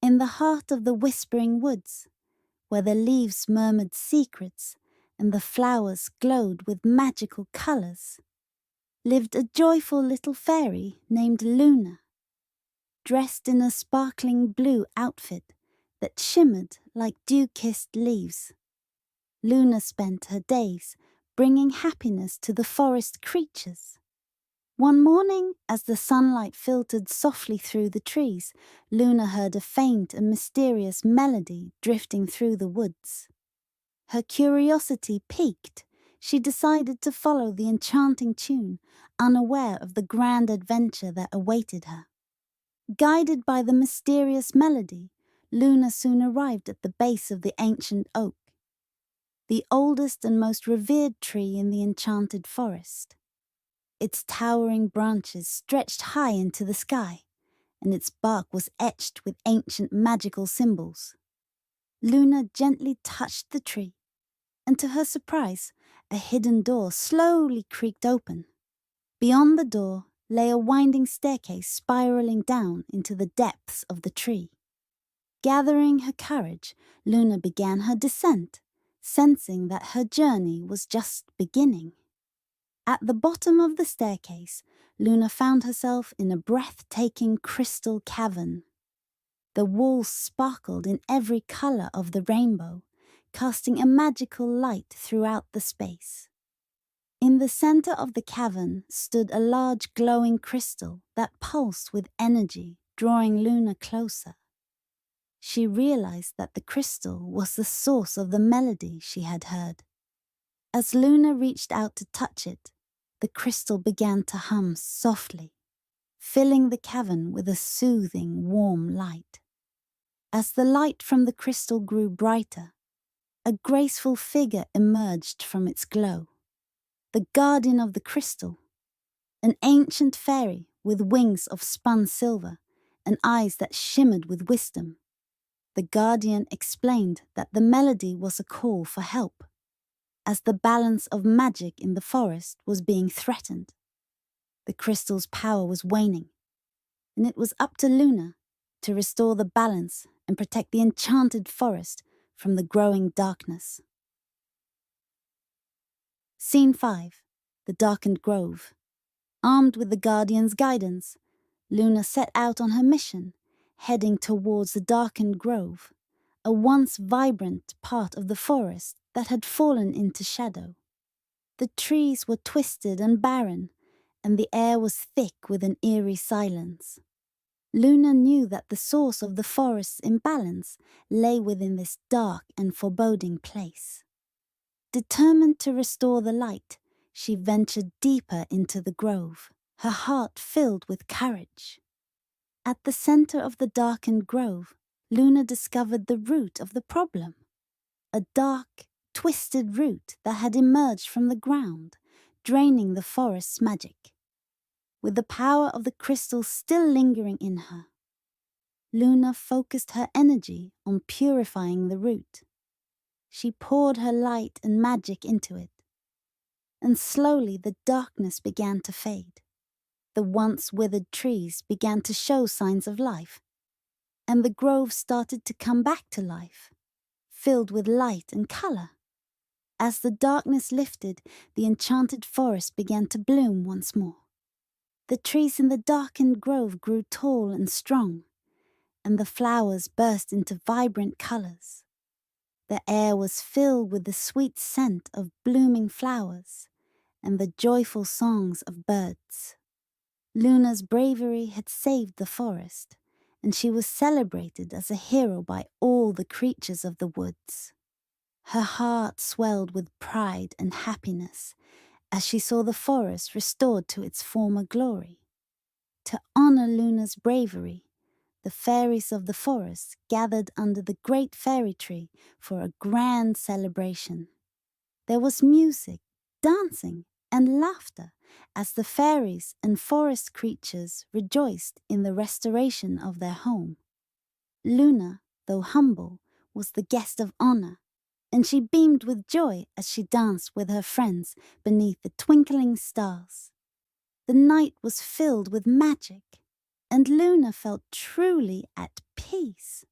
In the heart of the whispering woods, where the leaves murmured secrets and the flowers glowed with magical colours, lived a joyful little fairy named Luna. Dressed in a sparkling blue outfit that shimmered like dew-kissed leaves, Luna spent her days bringing happiness to the forest creatures. One morning, as the sunlight filtered softly through the trees, Luna heard a faint and mysterious melody drifting through the woods. Her curiosity piqued. She decided to follow the enchanting tune, unaware of the grand adventure that awaited her. Guided by the mysterious melody, Luna soon arrived at the base of the ancient oak, the oldest and most revered tree in the Enchanted Forest. Its towering branches stretched high into the sky, and its bark was etched with ancient magical symbols. Luna gently touched the tree, and to her surprise, a hidden door slowly creaked open. Beyond the door lay a winding staircase spiraling down into the depths of the tree. Gathering her courage, Luna began her descent, sensing that her journey was just beginning. At the bottom of the staircase, Luna found herself in a breathtaking crystal cavern. The walls sparkled in every color of the rainbow, casting a magical light throughout the space. In the center of the cavern stood a large glowing crystal that pulsed with energy, drawing Luna closer. She realized that the crystal was the source of the melody she had heard. As Luna reached out to touch it, the crystal began to hum softly, filling the cavern with a soothing, warm light. As the light from the crystal grew brighter, a graceful figure emerged from its glow. The guardian of the crystal, an ancient fairy with wings of spun silver and eyes that shimmered with wisdom. The guardian explained that the melody was a call for help, as the balance of magic in the forest was being threatened. The crystal's power was waning, and it was up to Luna to restore the balance and protect the enchanted forest from the growing darkness. Scene 5. The Darkened Grove. Armed with the Guardian's guidance, Luna set out on her mission, heading towards the Darkened Grove, a once vibrant part of the forest that had fallen into shadow. The trees were twisted and barren, and the air was thick with an eerie silence. Luna knew that the source of the forest's imbalance lay within this dark and foreboding place. Determined to restore the light, she ventured deeper into the grove, her heart filled with courage. At the center of the darkened grove, Luna discovered the root of the problem. A dark, twisted root that had emerged from the ground, draining the forest's magic. With the power of the crystal still lingering in her, Luna focused her energy on purifying the root. She poured her light and magic into it, and slowly the darkness began to fade. The once withered trees began to show signs of life, and the grove started to come back to life, filled with light and color. As the darkness lifted, the enchanted forest began to bloom once more. The trees in the darkened grove grew tall and strong, and the flowers burst into vibrant colors. The air was filled with the sweet scent of blooming flowers and the joyful songs of birds. Luna's bravery had saved the forest, and she was celebrated as a hero by all the creatures of the woods. Her heart swelled with pride and happiness as she saw the forest restored to its former glory. To honor Luna's bravery, the fairies of the forest gathered under the great fairy tree for a grand celebration. There was music, dancing, and laughter as the fairies and forest creatures rejoiced in the restoration of their home. Luna, though humble, was the guest of honor, and she beamed with joy as she danced with her friends beneath the twinkling stars. The night was filled with magic, and Luna felt truly at peace.